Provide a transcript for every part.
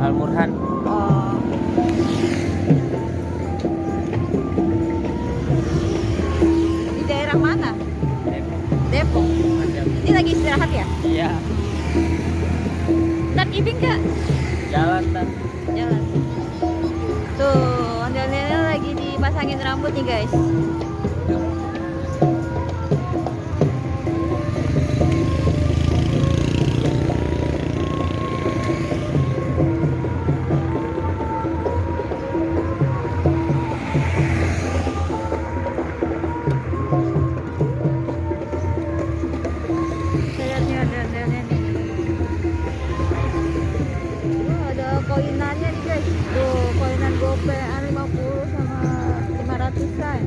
Al-Murhan. Oh. Di daerah mana? Depok. Depok. Ini lagi istirahat ya? Iya. Ntar ibing gak? Jalan ntar. Jalan. Tuh, ondel-ondel lagi dipasangin rambut nih guys. Saya lihat nih ondel-ondelnya nih. Oh, ada koinannya nih guys. Tuh, koinan gopean 50 sama 500-an.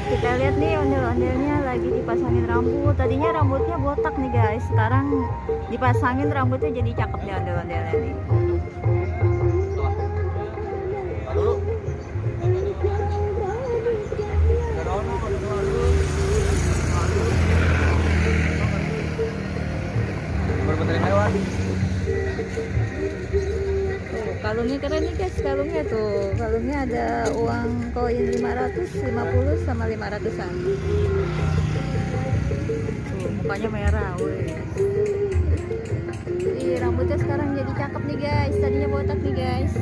Kita lihat nih ondel-ondelnya lagi dipasangin rambut. Tadinya rambutnya botak nih guys, sekarang dipasangin rambutnya jadi cakep nih ondel-ondelnya nih. Berbentuk hewan. Tuh, kalungnya keren nih guys, kalungnya tuh. Kalungnya ada uang koin 500, 50 sama 500-an. Tuh, mukanya merah, weh. Ih, rambutnya sekarang jadi cakep nih guys. Tadinya botak nih guys.